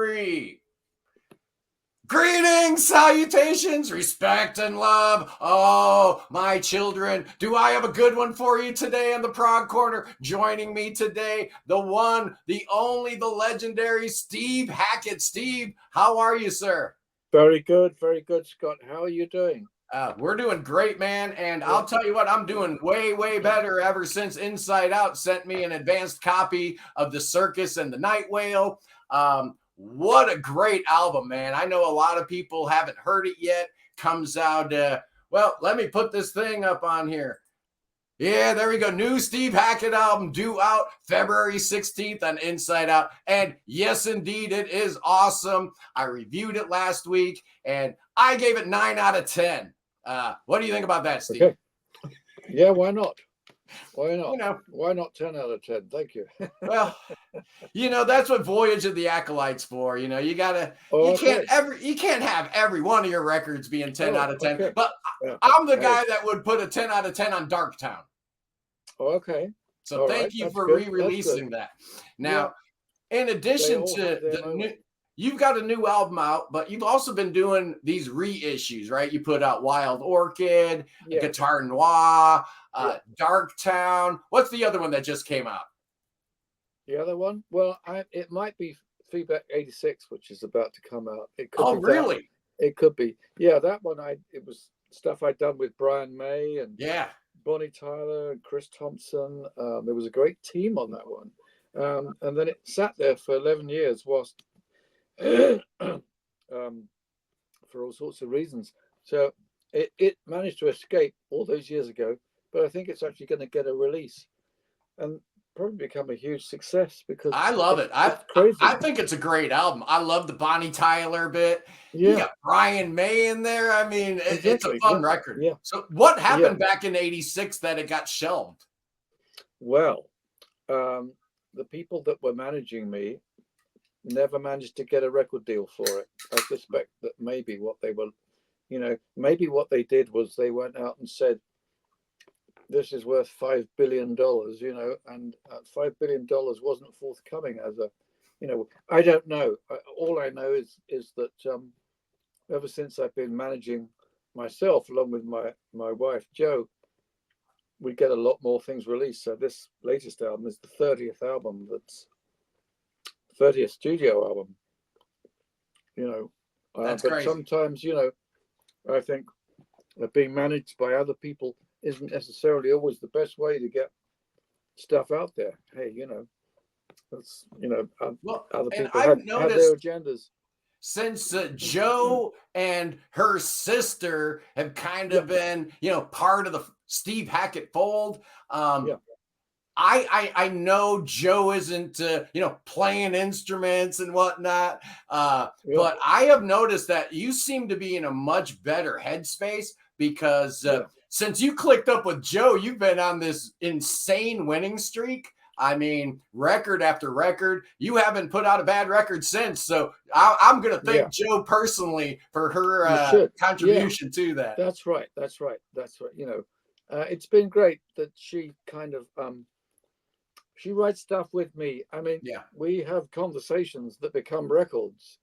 3. Greetings, salutations, respect, and love. Oh, my children, do I have a good one for you today in the Prog Corner? Joining me today, the one, the only, the legendary Steve Hackett. Steve, how are you, sir? Very good, Scott. How are you doing? We're doing great, man. And I'll tell you what, I'm doing way, way better ever since Inside Out sent me an advanced copy of the Circus and the Nightwhale. What a great album, man. I know a lot of people haven't heard it yet. Comes out, well, let me put this thing up on here. Yeah, there we go. New Steve Hackett album due out February 16th on Inside Out. And yes, indeed, it is awesome. I reviewed it last week and I gave it 9 out of 10. What do you think about that, Steve? Okay. Yeah, why not? Why not? You know, why not 10 out of 10? Thank you. well, that's what Voyage of the Acolyte's for. You gotta, you can't have every one of your records being 10 out of 10. Okay. But I'm the guy that would put a 10 out of 10 on Darktown. Okay. So thank you for re-releasing that. Now, in addition to the new, you've got a new album out, but you've also been doing these reissues, right? You put out Wild Orchid, Guitar Noir, Darktown. What's the other one that just came out? The other one? Well, it might be Feedback 86, which is about to come out. It could be really? It could be. Yeah, that one, it was stuff I'd done with Brian May and Bonnie Tyler and Chris Thompson. There was a great team on that one. And then it sat there for 11 years whilst for all sorts of reasons. So it managed to escape all those years ago, but I think it's actually going to get a release and probably become a huge success because I love it. I think it's a great album. I love the Bonnie Tyler bit. You got Brian May in there. I mean, it's a fun record. Yeah. So what happened back in 86 that it got shelved? Well, the people that were managing me never managed to get a record deal for it. I suspect that maybe what they were, maybe what they did was they went out and said, this is worth $5 billion, and $5 billion wasn't forthcoming as a, I don't know. All I know is that ever since I've been managing myself, along with my wife, Jo, we get a lot more things released. So this latest album is the 30th album 30th studio album, That's but crazy. sometimes, I think being managed by other people isn't necessarily always the best way to get stuff out there. Hey, that's, other people have their agendas. Since Jo and her sister have kind of been, part of the Steve Hackett fold, I know Jo isn't, playing instruments and whatnot, but I have noticed that you seem to be in a much better headspace because since you clicked up with Jo, you've been on this insane winning streak. I mean, record after record. You haven't put out a bad record since. So I'm going to thank Jo personally for her contribution to that. That's right. It's been great that she kind of she writes stuff with me. I mean, we have conversations that become records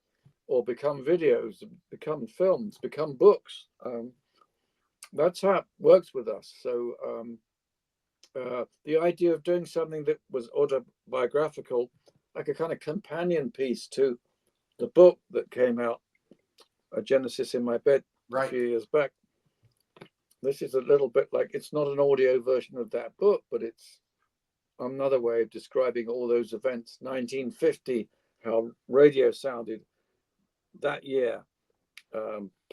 or become videos, become films, become books. That's how it works with us. So the idea of doing something that was autobiographical, like a kind of companion piece to the book that came out, A Genesis in My Bed, a few years back. This is a little bit like, it's not an audio version of that book, but it's another way of describing all those events. 1950, how radio sounded that year.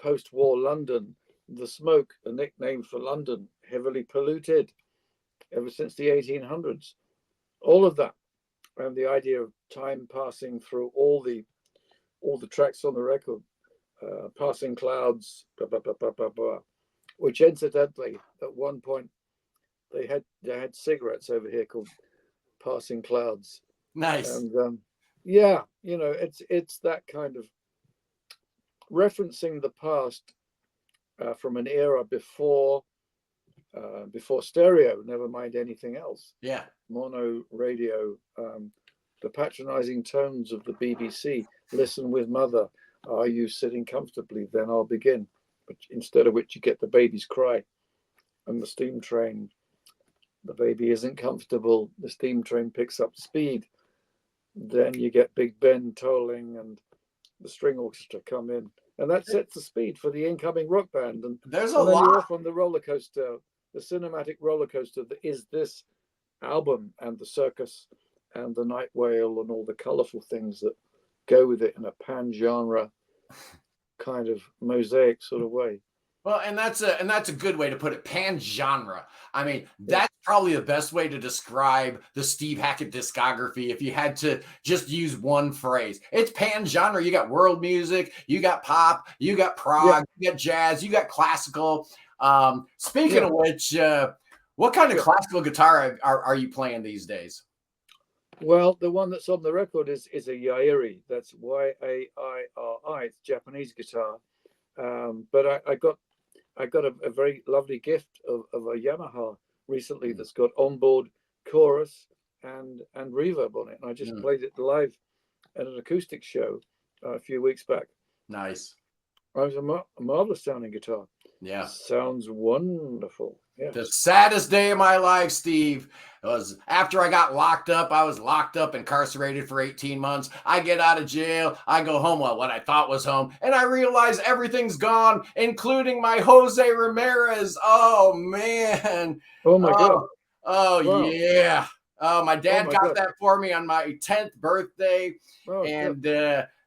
Post-war London, the smoke, a nickname for London, heavily polluted ever since the 1800s. All of that, and the idea of time passing through all the tracks on the record, Passing Clouds, blah, blah, blah, blah, blah, blah, which incidentally, at one point, they had cigarettes over here called Passing Clouds. Nice. And it's that kind of referencing the past from an era before stereo, never mind anything else. Yeah. Mono radio, the patronizing tones of the BBC. Listen with mother. Are you sitting comfortably? Then I'll begin. But instead of which you get the baby's cry. And the steam train, the baby isn't comfortable. The steam train picks up speed. Then you get Big Ben tolling and the string orchestra come in. And that sets the speed for the incoming rock band. And there's a and then lot. you're off on the roller coaster, the cinematic roller coaster that is this album and the Circus and the Nightwhale and all the colorful things that go with it in a pan-genre kind of mosaic sort of way. Well, and that's a good way to put it. Pan-genre. I mean, that's probably the best way to describe the Steve Hackett discography. If you had to just use one phrase, it's pan-genre. You got world music, you got pop, you got prog, you got jazz, you got classical. Speaking of which, what kind of classical guitar are you playing these days? Well, the one that's on the record is a Yairi. That's Yairi. It's Japanese guitar. But I got a very lovely gift of a Yamaha recently that's got onboard chorus and reverb on it. And I just played it live at an acoustic show a few weeks back. Nice. It was a marvelous sounding guitar. Yeah. Sounds wonderful. Yeah. The saddest day of my life, Steve, was after I got locked up. I was locked up, incarcerated for 18 months. I get out of jail. I go home, well, what I thought was home, and I realize everything's gone, including my Jose Ramirez. Oh, man. Oh, my God. Oh, wow. Yeah. Oh, my dad got that for me on my 10th birthday. Oh, and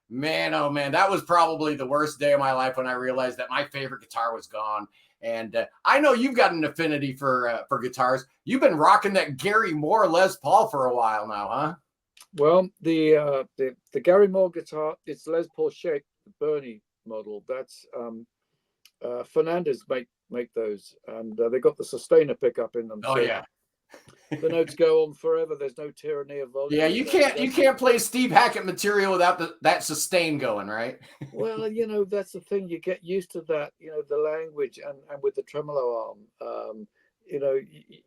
man, oh, man, that was probably the worst day of my life when I realized that my favorite guitar was gone. And I know you've got an affinity for guitars. You've been rocking that Gary Moore Les Paul for a while now, huh? Well, the Gary Moore guitar, it's Les Paul shaped, the Bernie model. That's Fernandez make those, and they got the sustainer pickup in them. Oh, so yeah. The notes go on forever. There's no tyranny of volume. Yeah, you can't play Steve Hackett material without that sustain going, right? Well, that's the thing. You get used to that. The language and with the tremolo arm.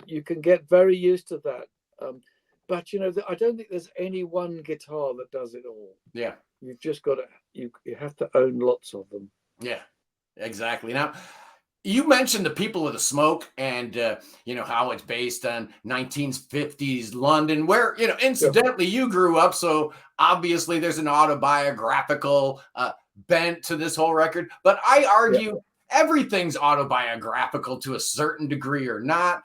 You can get very used to that. But I don't think there's any one guitar that does it all. Yeah, you've just got to. You have to own lots of them. Yeah, exactly. Now, you mentioned the People of the Smoke and, how it's based on 1950s London, where, incidentally, you grew up. So obviously there's an autobiographical bent to this whole record. But I argue everything's autobiographical to a certain degree or not.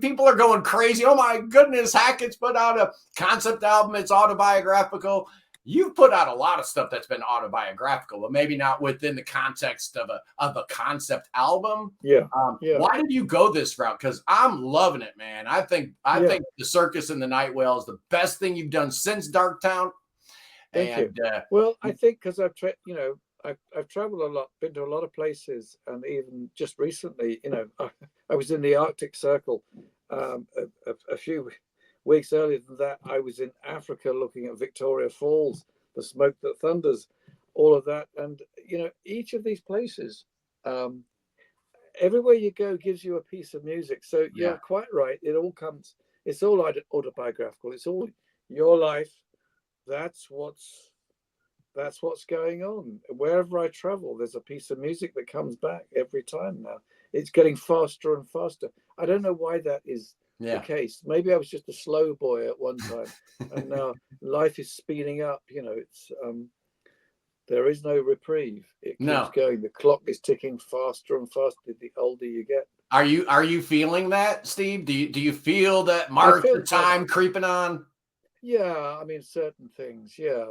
People are going crazy. Oh, my goodness, Hackett's put out a concept album. It's autobiographical. You've put out a lot of stuff that's been autobiographical, but maybe not within the context of a concept album. Yeah. Why did you go this route? Because I'm loving it, man. I think the Circus and the Nightwhale is the best thing you've done since Darktown. Thank you. Well, I think because I've traveled a lot, been to a lot of places, and even just recently, I was in the Arctic Circle a few weeks earlier than that. I was in Africa looking at Victoria Falls, the smoke that thunders, all of that. And, each of these places, everywhere you go gives you a piece of music. So you're quite right. It's all autobiographical. It's all your life. That's what's going on. Wherever I travel, there's a piece of music that comes back every time now. It's getting faster and faster. I don't know why that is the case. Maybe I was just a slow boy at one time, and now life is speeding up. It's there is no reprieve. It keeps going. The clock is ticking faster and faster the older you get. Are you feeling that, Steve? Do you feel that march of time creeping on? Yeah, I mean certain things. Yeah,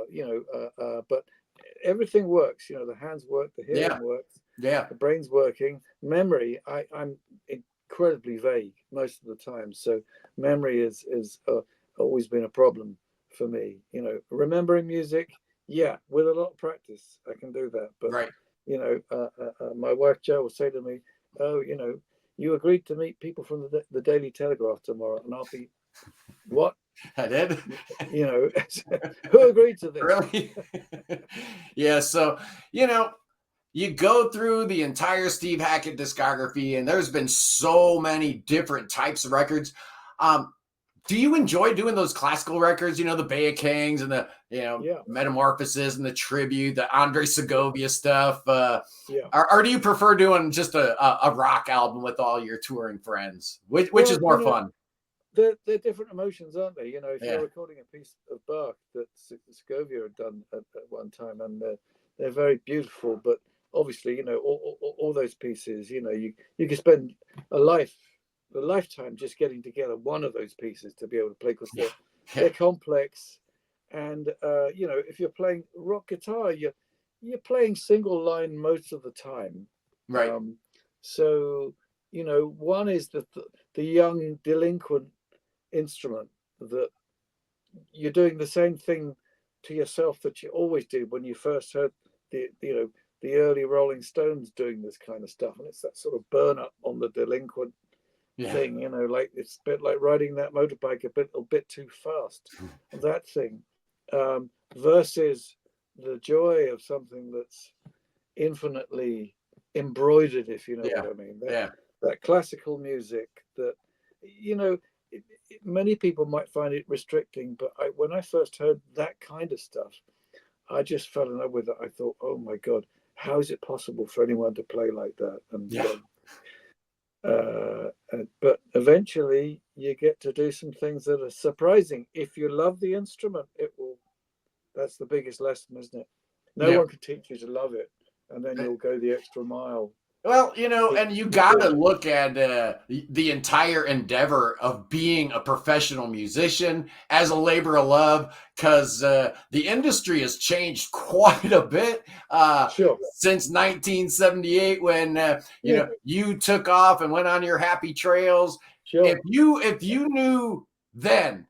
but everything works. The hands work, the hearing works. Yeah, the brain's working. Memory, I'm incredibly vague most of the time, so memory is always been a problem for me. Remembering music, with a lot of practice I can do that, but my wife Jo will say to me, oh, you agreed to meet people from the Daily Telegraph tomorrow, and I'll be, what? I did. Who agreed to this? Really? Yeah, so you go through the entire Steve Hackett discography, and there's been so many different types of records. Do you enjoy doing those classical records? You know, the Bay of Kings and the, Metamorphosis and the Tribute, the Andre Segovia stuff. Or do you prefer doing just a rock album with all your touring friends? Which is more fun? They're different emotions, aren't they? You know, if you're recording a piece of Bach that Segovia had done at one time, and they're very beautiful, but obviously, you know, all those pieces, you know, you can spend a lifetime just getting together one of those pieces to be able to play, because they're complex. And you know, if you're playing rock guitar, you're playing single line most of the time, right? So you know, one is the young delinquent instrument that you're doing the same thing to yourself that you always did when you first heard the early Rolling Stones doing this kind of stuff, and it's that sort of burn up on the delinquent thing, you know, like it's a bit like riding that motorbike a bit too fast, that thing, versus the joy of something that's infinitely embroidered, if you know what I mean. That classical music that, you know, many people might find it restricting, but when I first heard that kind of stuff, I just fell in love with it. I thought, oh my God, how is it possible for anyone to play like that? And but eventually you get to do some things that are surprising. If you love the instrument, it will. That's the biggest lesson, isn't it? No one can teach you to love it, and then you'll go the extra mile. Well, you know, and you got to look at the entire endeavor of being a professional musician as a labor of love, because the industry has changed quite a bit since 1978 when you know, you took off and went on your happy trails. If you knew then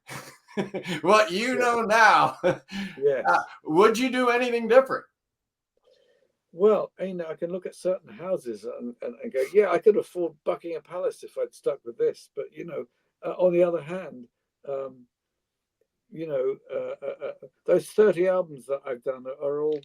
what you know now, would you do anything different? Well, you know, I can look at certain houses and go, yeah, I could afford Buckingham Palace if I'd stuck with this. But, you know, on the other hand, you know, those 30 albums that I've done are all,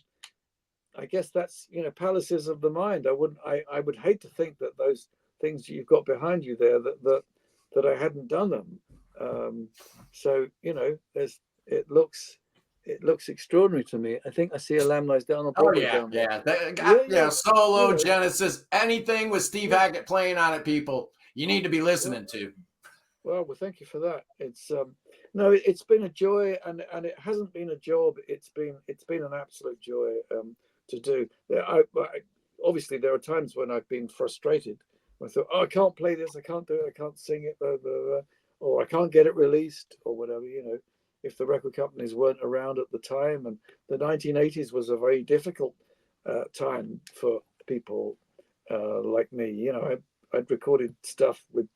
I guess that's, you know, palaces of the mind. I would hate to think that those things you've got behind you there, that I hadn't done them. So, you know, it looks extraordinary to me. I think I see a Lamb Lies Down on Broadway down there. Solo, Genesis, anything with Steve Hackett playing on it, people, you need to be listening to. Well, thank you for that. It's no, it's been a joy, and it hasn't been a job. It's been an absolute joy to do. Obviously, there are times when I've been frustrated. I thought, oh, I can't play this, I can't do it, I can't sing it, or I can't get it released, or whatever, you know. If the record companies weren't around at the time, and the 1980s was a very difficult time for people like me. You know, I'd recorded stuff with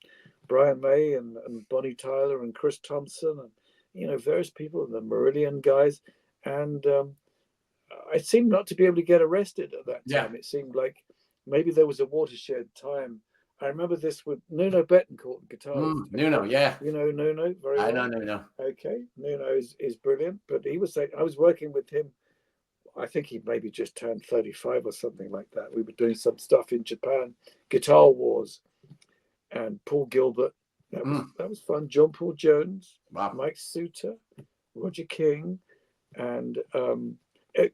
Brian May and Bonnie Tyler and Chris Thompson, and, you know, various people, and the Meridian guys, and I seemed not to be able to get arrested at that time. It seemed like maybe there was a watershed time. I remember this with Nuno Betancourt, the guitarist. Nuno, You know Nuno very well. I know Nuno. Okay, Nuno is brilliant, but he was saying, I was working with him, I think he maybe just turned 35 or something like that. We were doing some stuff in Japan, Guitar Wars, and Paul Gilbert. That was fun. John Paul Jones, Mike Suter, Roger King, and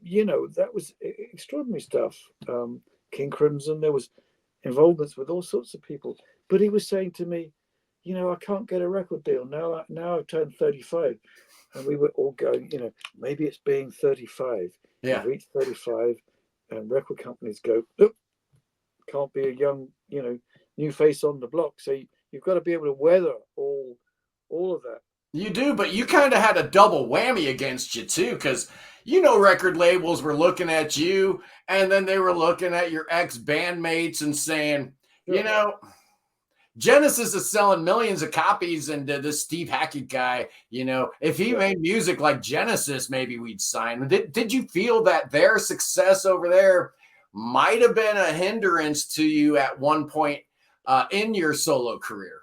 you know, that was extraordinary stuff. King Crimson, there was involvements with all sorts of people. But he was saying to me, you know, I can't get a record deal. Now I've turned 35. And we were all going, you know, maybe it's being 35. You've reached 35, and record companies go, look, can't be a young, you know, new face on the block. So you've got to be able to weather all of that. You do, but you kind of had a double whammy against you too, because, you know, record labels were looking at you, and then they were looking at your ex-bandmates and saying, you know, Genesis is selling millions of copies, and this Steve Hackett guy, you know, if he made music like Genesis, maybe we'd sign. Did you feel that their success over there might have been a hindrance to you at one point in your solo career?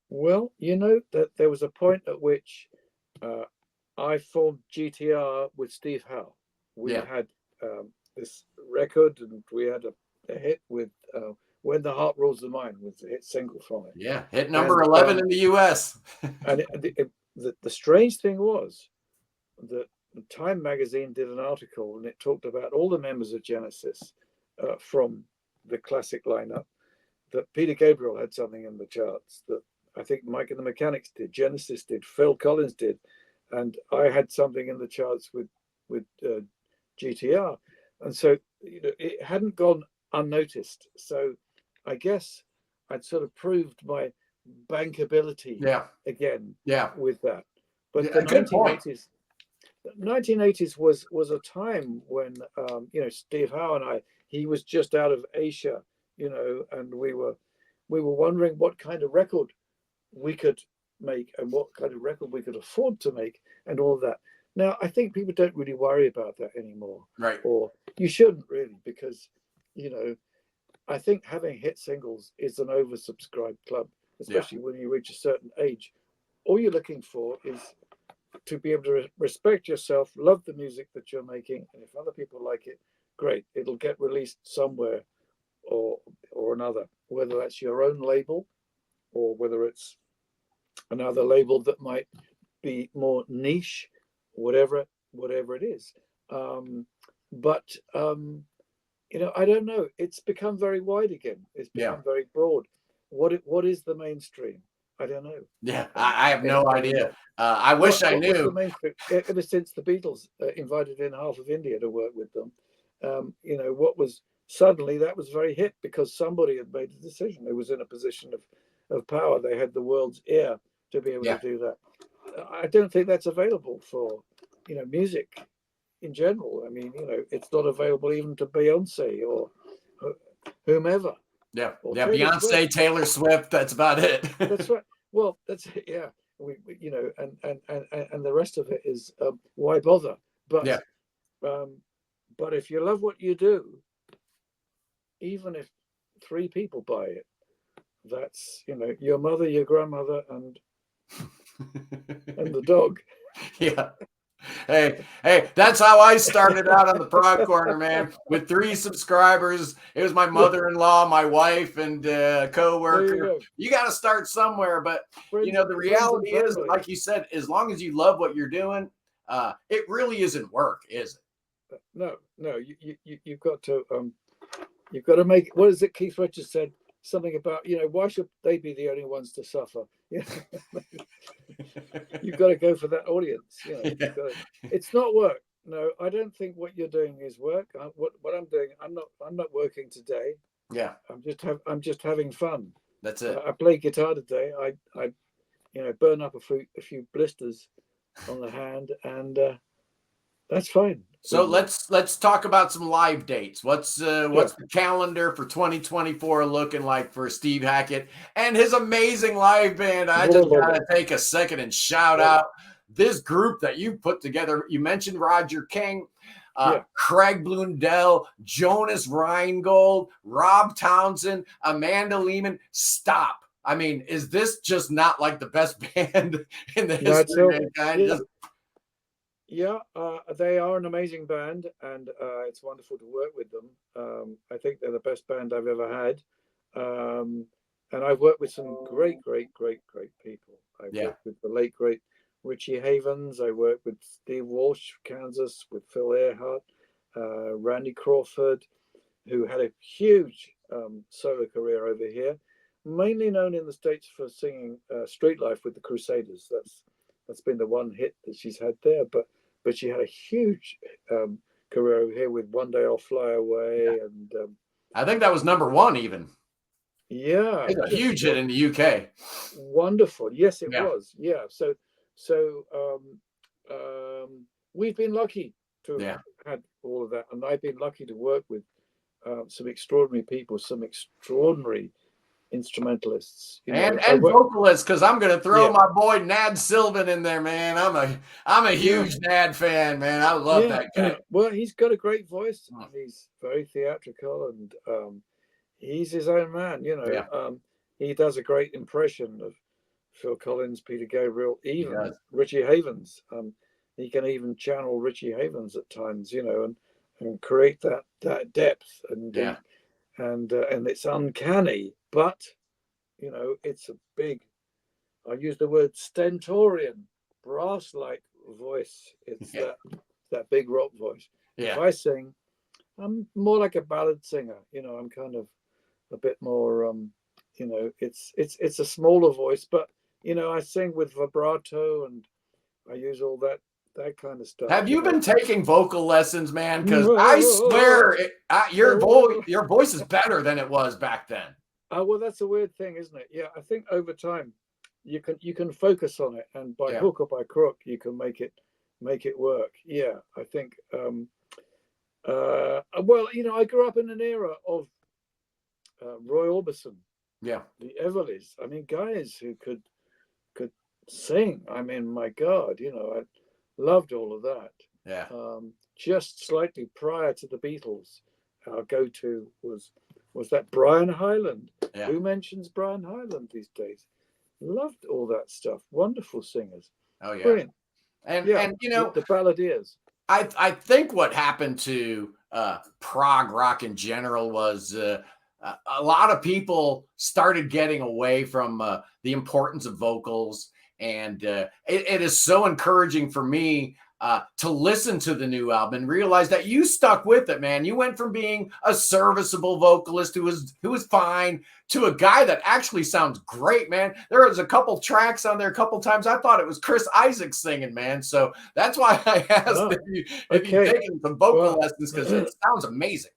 Well, you know, that there was a point at which I formed GTR with Steve Howe. We had this record, and we had a hit with When the Heart Rules the Mind, was the hit single from it. Yeah, hit number 11 in the US. And the strange thing was that Time magazine did an article, and it talked about all the members of Genesis from the classic lineup. That Peter Gabriel had something in the charts, that I think Mike and the Mechanics did, Genesis did, Phil Collins did, and I had something in the charts with GTR, and so it hadn't gone unnoticed. So I guess I'd sort of proved my bankability again with that. But the 1980s was a time when Steve Howe and he was just out of Asia, and we were wondering what kind of record we could make and what kind of record we could afford to make and all of that. Now, I think people don't really worry about that anymore. Right. Or you shouldn't really, because, I think having hit singles is an oversubscribed club, especially when you reach a certain age. All you're looking for is to be able to respect yourself, love the music that you're making, and if other people like it, great. It'll get released somewhere or another, whether that's your own label or whether it's another label that might be more niche, whatever it is. I don't know. It's become very wide again. It's become very broad. What is the mainstream? I don't know. Yeah, I have no idea. I wish I knew. The mainstream? Ever since the Beatles invited in half of India to work with them, what was suddenly that was very hit because somebody had made a decision. It was in a position of power. They had the world's ear to be able to do that. I don't think that's available for music in general. I mean, it's not available even to Beyonce or whomever. Yeah, Beyonce, Taylor Swift. That's about it. That's right. Well, that's it. Yeah, we and the rest of it is why bother? But but if you love what you do, even if 3 people buy it, that's your mother, your grandmother, and the dog. Yeah. Hey, that's how I started out on the Prog Corner, man, with 3 subscribers. It was my mother-in-law, my wife, and a co-worker. You got to start somewhere, but the reality is, like you said, as long as you love what you're doing, it really isn't work, is it? No, you've got to make. What is it Keith Richards said? Something about why should they be the only ones to suffer? You've got to go for that audience. It's not work. No, I don't think what you're doing is work. What I'm doing, I'm not working today. Yeah, I'm just having fun. That's it. I play guitar today. I burn up a few blisters on the hand, and that's fine. So let's talk about some live dates. What's the calendar for 2024 looking like for Steve Hackett and his amazing live band? I just gotta take a second and shout out this group that you put together. You mentioned Roger King, Craig Blundell, Jonas Reingold, Rob Townsend, Amanda Lehman. Stop. I mean, is this just not like the best band in the history of mankind? They are an amazing band, and it's wonderful to work with them. I think they're the best band I've ever had, and I've worked with some great people. I've worked with the late great Richie Havens. I worked with Steve Walsh, Kansas, with Phil Earhart, Randy Crawford, who had a huge solo career over here, mainly known in the States for singing Street Life with the Crusaders. That's been the one hit that she's had there, but she had a huge career over here with One Day I'll Fly Away, and I think that was -- even. Yeah, it's a huge hit in the UK. Wonderful. Yes, it was. Yeah. So we've been lucky to have had all of that, and I've been lucky to work with some extraordinary people, some extraordinary instrumentalists and vocalists, because I'm going to throw my boy NAD Silvan in there, man. I'm a huge NAD fan, man. I love that guy. Well, he's got a great voice. He's very theatrical, and he's his own man. He does a great impression of Phil Collins, Peter Gabriel, even Richie Havens. He can even channel Richie Havens at times, and create that depth and it's uncanny, but it's a big, I use the word stentorian brass-like voice. It's that big rock voice. Yeah. If I sing, I'm more like a ballad singer. I'm kind of a bit more. It's a smaller voice, but I sing with vibrato and I use all that kind of stuff. Have you been taking vocal lessons, man? Because I swear your voice is better than it was back then. Well, that's a weird thing, isn't it? Yeah, I think over time you can focus on it, and by hook or by crook you can make it work. Yeah, I think. Well, I grew up in an era of Roy Orbison, the Everleys. I mean, guys who could sing. I mean, my God, I loved all of that. Yeah. Just slightly prior to the Beatles, our go-to was that Brian Hyland. Yeah. Who mentions Brian Hyland these days? Loved all that stuff. Wonderful singers. Oh yeah. Brilliant. And the balladeers. I think what happened to prog rock in general was a lot of people started getting away from the importance of vocals. And it is so encouraging for me to listen to the new album and realize that you stuck with it, man. You went from being a serviceable vocalist who was fine to a guy that actually sounds great, man. There was a couple tracks on there, a couple times I thought it was Chris Isaac singing, man. So that's why I asked if you've taken some vocal lessons, because it sounds amazing.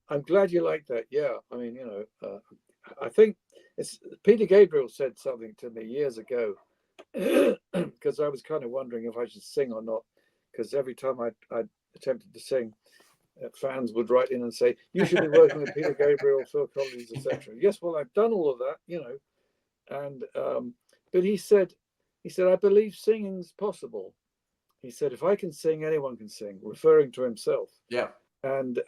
I'm glad you like that. Yeah, I mean, I think Peter Gabriel said something to me years ago. Because I was kind of wondering if I should sing or not, because every time I attempted to sing, fans would write in and say, you should be working with Peter Gabriel, Phil Collins, etc. Yes, well, I've done all of that, and but he said I believe singing's possible. He said, if I can sing, anyone can sing, referring to himself. Yeah. And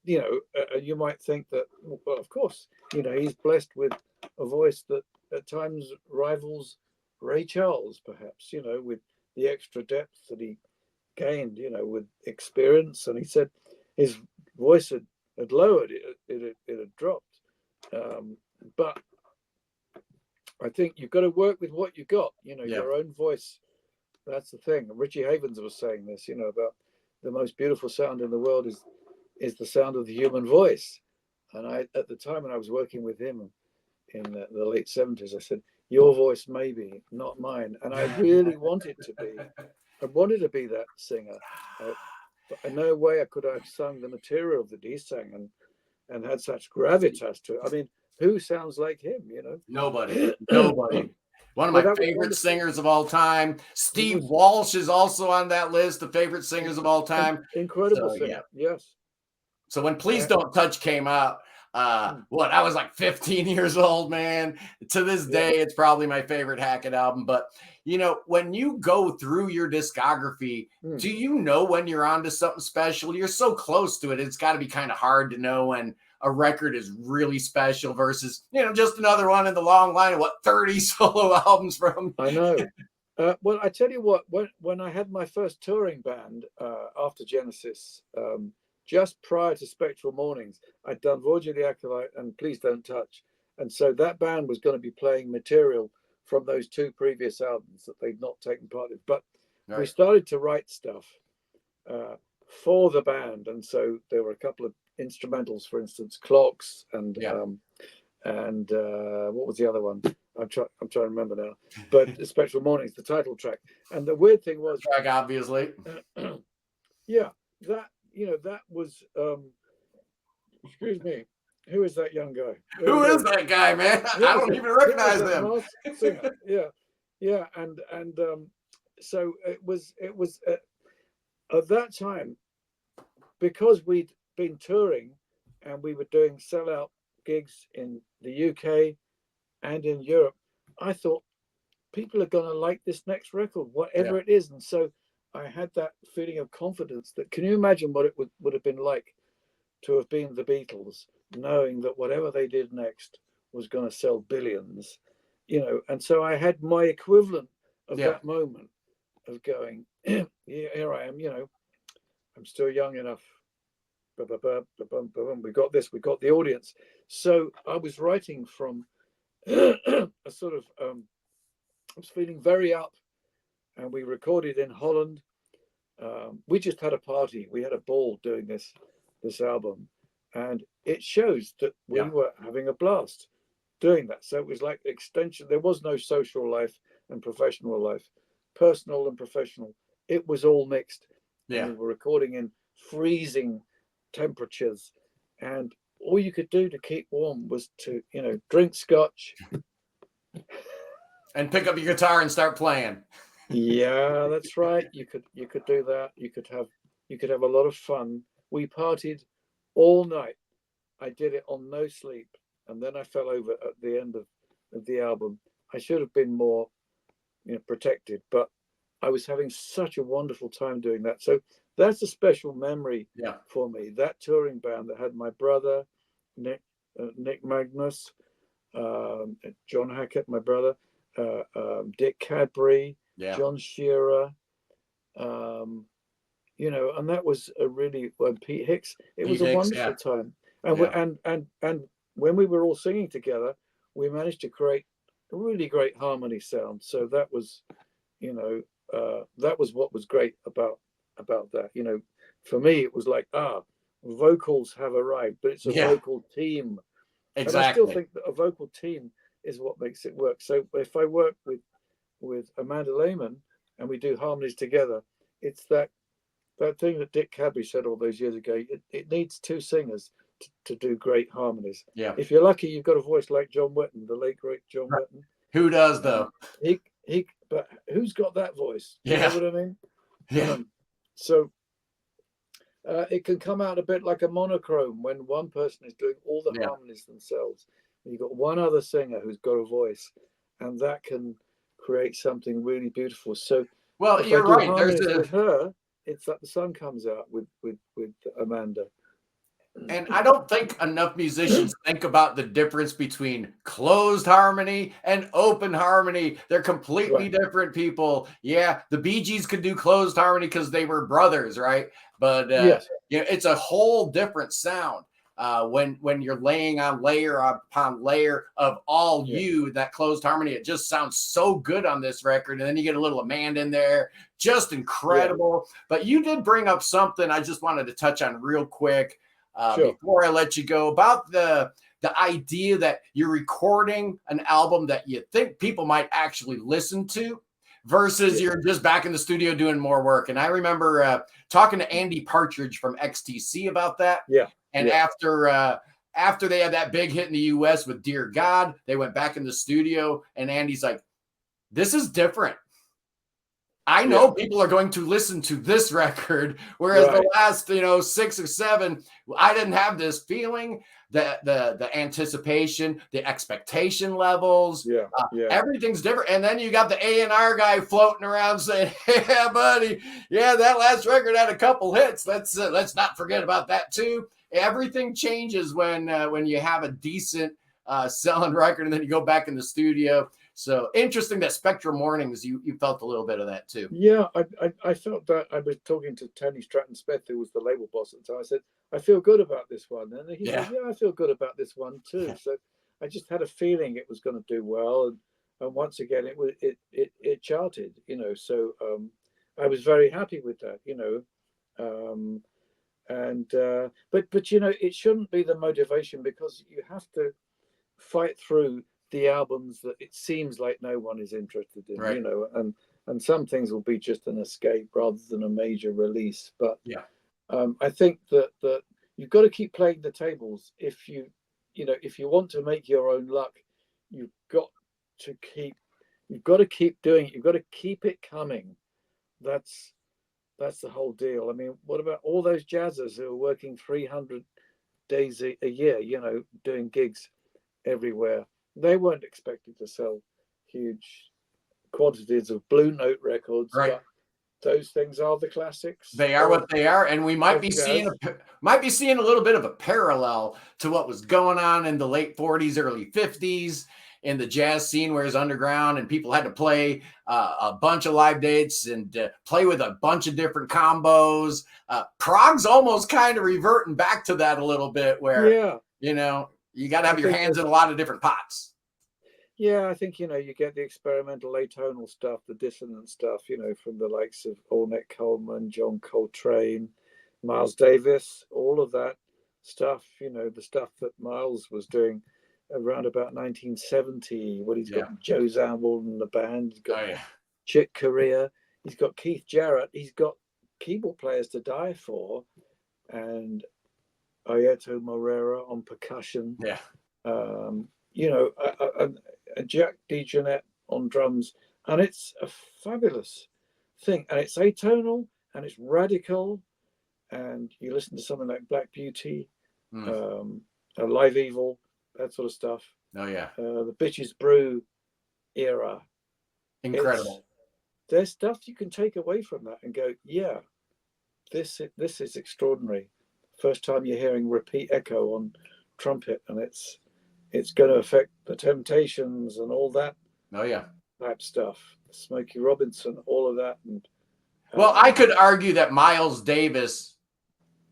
you might think that, well, of course, he's blessed with a voice that at times rivals Ray Charles, perhaps, with the extra depth that he gained, with experience. And he said his voice had lowered, it had dropped. But I think you've got to work with what you got, your own voice. That's the thing. Richie Havens was saying this, about the most beautiful sound in the world is the sound of the human voice. And at the time when I was working with him in the late 70s, I said, your voice maybe, not mine. And I really wanted to be. I wanted to be that singer. But in no way I could have sung the material that he sang and had such gravitas to it. I mean, who sounds like him, Nobody. One of my favorite singers of all time. Steve Walsh is also on that list of favorite singers of all time. Incredible singer, yes. So when Please Don't Touch came out, I was like 15 years old, man. To this day, it's probably my favorite Hackett album. But, when you go through your discography, do you know when you're onto something special? You're so close to it. It's got to be kind of hard to know when a record is really special versus, just another one in the long line of 30 solo albums from. I know. Well, I tell you what, when I had my first touring band after Genesis, just prior to Spectral Mornings, I'd done Voyage of the Acolyte and Please Don't Touch. And so that band was going to be playing material from those two previous albums that they'd not taken part in. But we started to write stuff for the band. And so there were a couple of instrumentals, for instance, Clocks and what was the other one? I'm trying to remember now. But Spectral Mornings, the title track. And the weird thing was... Track, obviously. That was, excuse me, who is that young guy? Who is that guy, man? I don't even recognize him. Yeah, and so it was at that time, because we'd been touring and we were doing sellout gigs in the UK and in Europe, I thought people are going to like this next record, whatever it is. And so I had that feeling of confidence that, can you imagine what it would have been like to have been the Beatles, knowing that whatever they did next was going to sell billions, and so I had my equivalent of that moment of going, here I am, I'm still young enough. We got this, we got the audience. So I was writing from a sort of, I was feeling very up and we recorded in Holland. We just had a party. We had a ball doing this album, and it shows that we were having a blast doing that. So it was like extension. There was no social life and professional life, personal and professional. It was all mixed. Yeah. And we were recording in freezing temperatures, and all you could do to keep warm was to, drink scotch and pick up your guitar and start playing. Yeah, that's right. You could do that. You could have a lot of fun. We partied all night. I did it on no sleep, and then I fell over at the end of the album. I should have been more, protected, but I was having such a wonderful time doing that. So that's a special memory for me. That touring band that had my brother, Nick Magnus, John Hackett, my brother, Dick Cadbury, John Shearer, and that was a really Pete Hicks. It was a wonderful time, and when we were all singing together, we managed to create a really great harmony sound. So that was, that was what was great about that. For me, it was like vocals have arrived, but it's a vocal team. Exactly. And I still think that a vocal team is what makes it work. So if I work with Amanda Lehman and we do harmonies together, it's that thing that Dick Cadbury said all those years ago. It needs two singers to do great harmonies. Yeah. If you're lucky, you've got a voice like John Wetton, the late great John Wetton. Who does though? But who's got that voice? Yeah. You know what I mean? Yeah. So it can come out a bit like a monochrome when one person is doing all the harmonies themselves. You've got one other singer who's got a voice, and that can create something really beautiful. So, well, you're right. With her, it's like the sun comes out with Amanda. And I don't think enough musicians think about the difference between closed harmony and open harmony. They're completely different people. Yeah, the Bee Gees could do closed harmony because they were brothers, right? But it's a whole different sound when you're laying on layer upon layer of all that closed harmony. It just sounds so good on this record. And then you get a little Amanda in there, just incredible. But you did bring up something I just wanted to touch on real quick. Before I let you go, about the idea that you're recording an album that you think people might actually listen to versus you're just back in the studio doing more work. And I remember talking to Andy Partridge from XTC about that. And after they had that big hit in the US with Dear God, they went back in the studio and Andy's like, this is different. I know people are going to listen to this record, whereas the last, 6 or 7, I didn't have this feeling, the anticipation, the expectation levels, everything's different. And then you got the A&R guy floating around saying, "Yeah, buddy, that last record had a couple hits. Let's not forget about that too." Everything changes when you have a decent selling record, and then you go back in the studio. So interesting that Spectrum Mornings, you felt a little bit of that too. Yeah, I felt that. I was talking to Tony Stratton-Smith, who was the label boss at the time. I said, I feel good about this one. And he said, I feel good about this one too. So I just had a feeling it was going to do well. And once again, it charted, so I was very happy with that, but it shouldn't be the motivation, because you have to fight through the albums that it seems like no one is interested in, and some things will be just an escape rather than a major release. But I think that you've got to keep playing the tables. If you want to make your own luck, you've got to keep doing it. You've got to keep it coming. That's the whole deal. I mean, what about all those jazzers who are working 300 days a year, doing gigs everywhere? They weren't expected to sell huge quantities of Blue Note records, but those things are the classics. They are what they are, and we might be seeing a little bit of a parallel to what was going on in the late 40s, early 50s in the jazz scene, where it's underground and people had to play a bunch of live dates and play with a bunch of different combos. Prog's almost kind of reverting back to that a little bit, where you got to have your hands in a lot of different pots. Yeah, I think, you get the experimental atonal stuff, the dissonant stuff, from the likes of Ornette Coleman, John Coltrane, Miles Davis, all of that stuff, the stuff that Miles was doing around about 1970, when he's got Joe Zawinul and the band, he's got Chick Corea, he's got Keith Jarrett, he's got keyboard players to die for, and Ayeto Moreira on percussion. Yeah. A Jack DeJohnette on drums, and it's a fabulous thing, and it's atonal and it's radical, and you listen to something like Black Beauty, Live Evil, that sort of stuff. Oh yeah. The Bitches Brew era, incredible. There's stuff you can take away from that and go, yeah, this is extraordinary. First time you're hearing repeat echo on trumpet, and it's going to affect the Temptations and all that. Oh yeah, type stuff. Smokey Robinson, all of that. And well, I could argue that Miles Davis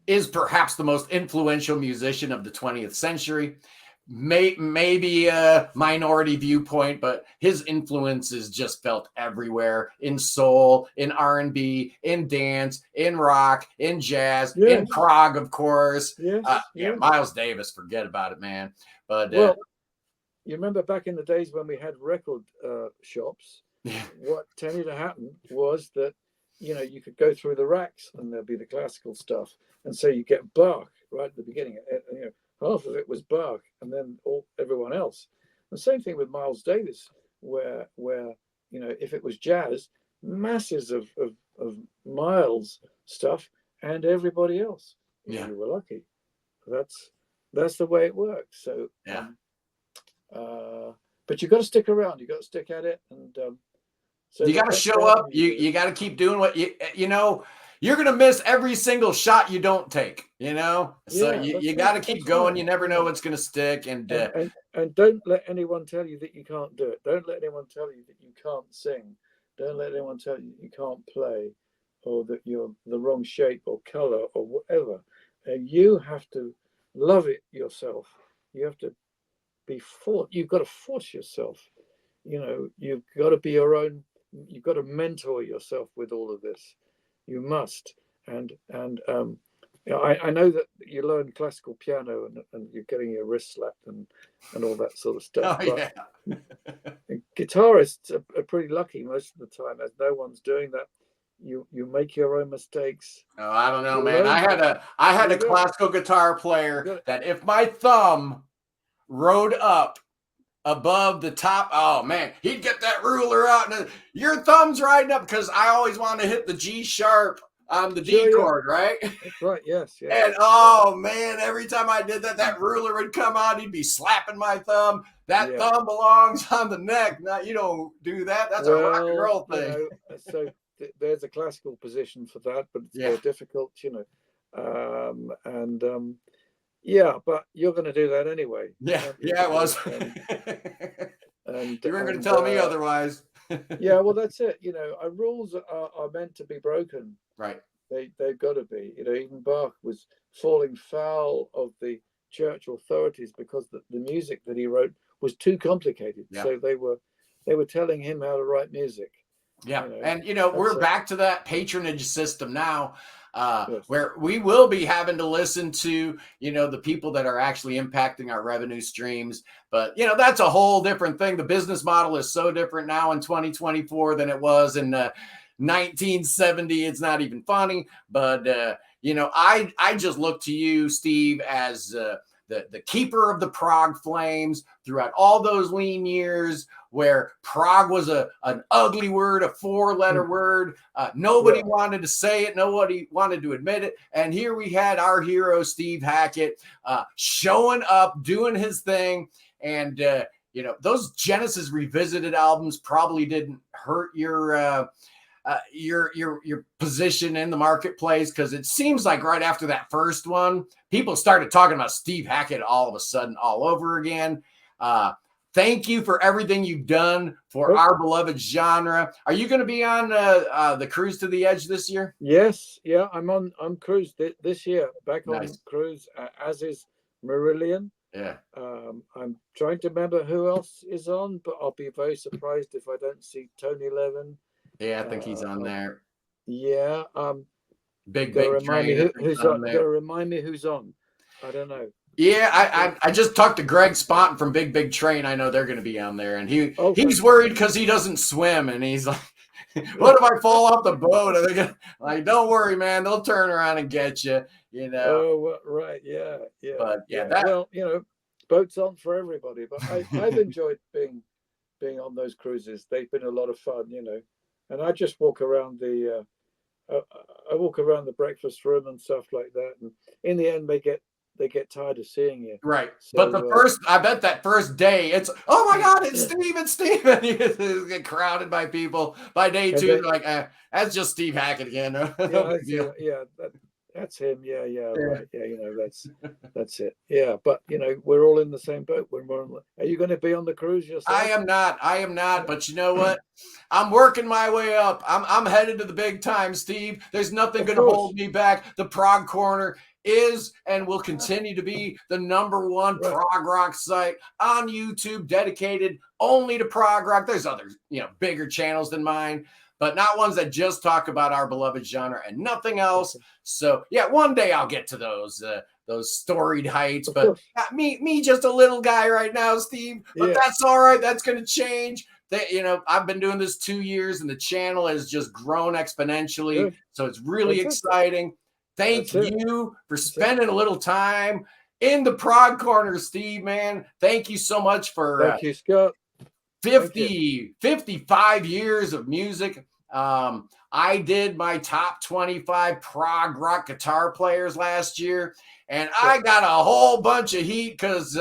is perhaps the most influential musician of the 20th century. Maybe a minority viewpoint, but his influence is just felt everywhere, in soul, in R&B, in dance, in rock, in jazz, in prog, of course. Yes. Miles Davis, forget about it, man. But well, you remember back in the days when we had record shops, what tended to happen was that, you could go through the racks and there'd be the classical stuff. And so you get Bach right at the beginning. Half of it was Bach, and then everyone else. The same thing with Miles Davis, where if it was jazz, masses of Miles stuff, and everybody else. You were lucky. That's the way it works. So but you got to stick around. You got to stick at it, and so you got to show up. You got to keep doing what you know. You're going to miss every single shot you don't take, So you got to keep going. You never know what's going to stick. And don't let anyone tell you that you can't do it. Don't let anyone tell you that you can't sing. Don't let anyone tell you that you can't play, or that you're the wrong shape or color or whatever. You have to love it yourself. You have to be you've got to force yourself. You've got to be your own. You've got to mentor yourself with all of this. You must, and I know that you learn classical piano and you're getting your wrist slapped and all that sort of stuff. Guitarists are pretty lucky most of the time, as no one's doing that. You make your own mistakes. Oh, I don't know, man. I had a classical guitar player that if my thumb rode up above the top, oh man, he'd get that ruler out and your thumb's riding up, because I always want to hit the G sharp on the D chord, right? That's right, yes. And oh man, every time I did that, that ruler would come out, he'd be slapping my thumb. That thumb belongs on the neck. Now, you don't do that. That's a rock and roll thing. So there's a classical position for that, but it's more difficult, but you're going to do that anyway. It was. And you weren't going to tell me otherwise. Well, that's it. Our rules are meant to be broken. Right. They've got to be. Even Bach was falling foul of the church authorities because the music that he wrote was too complicated. So they were telling him how to write music. And we're back to that patronage system now. Where we will be having to listen to, the people that are actually impacting our revenue streams. But, that's a whole different thing. The business model is so different now in 2024 than it was in 1970. It's not even funny. But, I just look to you, Steve, as the keeper of the Prog flames throughout all those lean years, where Prog was an ugly word, a 4-letter word. Nobody wanted to say it. Nobody wanted to admit it. And here we had our hero, Steve Hackett, showing up, doing his thing. And, those Genesis Revisited albums probably didn't hurt your position in the marketplace, because it seems like right after that first one, people started talking about Steve Hackett all of a sudden all over again. Thank you for everything you've done for our beloved genre. Are you going to be on the Cruise to the Edge this year? Yes, I'm on Cruise this year, back on Cruise, as is Marillion. Yeah. I'm trying to remember who else is on, but I'll be very surprised if I don't see Tony Levin. Yeah, I think he's on there. Yeah. Big remind me Train. who's on. Gotta remind me who's on. I don't know. Yeah, I just talked to Greg Sponton from Big Train. I know they're going to be on there, and he's worried because he doesn't swim, and he's like, "What if I fall off the boat?" Are they gonna, like, don't worry, man, they'll turn around and get you. You know. Oh, right, yeah. But well, boats aren't for everybody, but I've enjoyed being on those cruises. They've been a lot of fun, and I just walk around the breakfast room and stuff like that, and in the end they get tired of seeing you. Right. So, but I bet that first day, it's, oh my God, it's Steve, it's Steve. And you get crowded by people. By day two, they're like, that's just Steve Hackett again. That's him. Yeah, right. Yeah, that's it. Yeah, but we're all in the same boat. Are you going to be on the cruise yourself? I am not. But you know what? I'm working my way up. I'm headed to the big time, Steve. There's nothing going to hold me back. The Prog Corner is and will continue to be the #1 prog rock site on YouTube, dedicated only to prog rock. There's other, bigger channels than mine, but not ones that just talk about our beloved genre and nothing else. So yeah, one day I'll get to those storied heights, but me just a little guy right now, Steve, but that's all right. That's going to change. I've been doing this 2 years and the channel has just grown exponentially. So it's really exciting. Thank you for spending a little time in the Prog Corner, Steve, man. Thank you so much for thank you, Scott. 55 years of music. I did my top 25 prog rock guitar players last year, and I got a whole bunch of heat because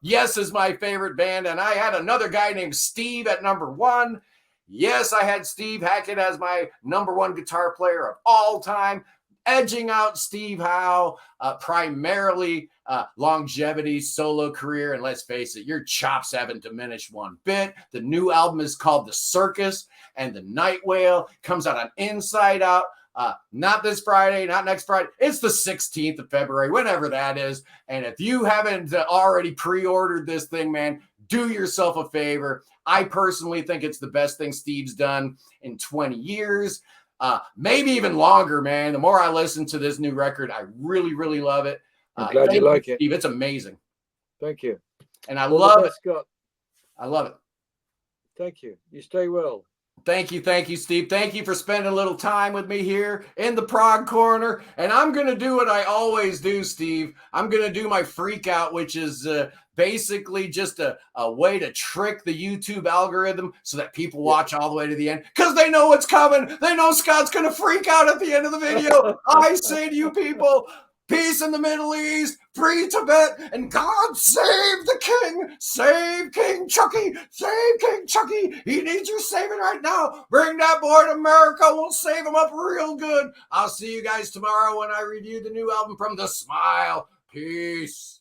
Yes is my favorite band, and I had another guy named Steve at #1. Yes, I had Steve Hackett as my #1 guitar player of all time, edging out Steve Howe, primarily longevity, solo career. And let's face it, your chops haven't diminished one bit. The new album is called The Circus and the Nightwhale. Comes out on Inside Out. Not this Friday, not next Friday. It's the 16th of February, whenever that is. And if you haven't already pre-ordered this thing, man, do yourself a favor. I personally think it's the best thing Steve's done in 20 years. Maybe even longer, man. The more I listen to this new record, I really, really love it. I'm glad you like it, Steve. It's amazing. Thank you. And I love it, Scott. I love it. Thank you. You stay well. Thank you, Steve. Thank you for spending a little time with me here in the Prog Corner. And I'm going to do what I always do, Steve. I'm going to do my freak out, which is basically just a way to trick the YouTube algorithm so that people watch all the way to the end because they know what's coming. They know Scott's going to freak out at the end of the video. I say to you people, peace in the Middle East, free Tibet, and God save the king. Save King Chucky. Save King Chucky. He needs your saving right now. Bring that boy to America. We'll save him up real good. I'll see you guys tomorrow when I review the new album from The Smile. Peace.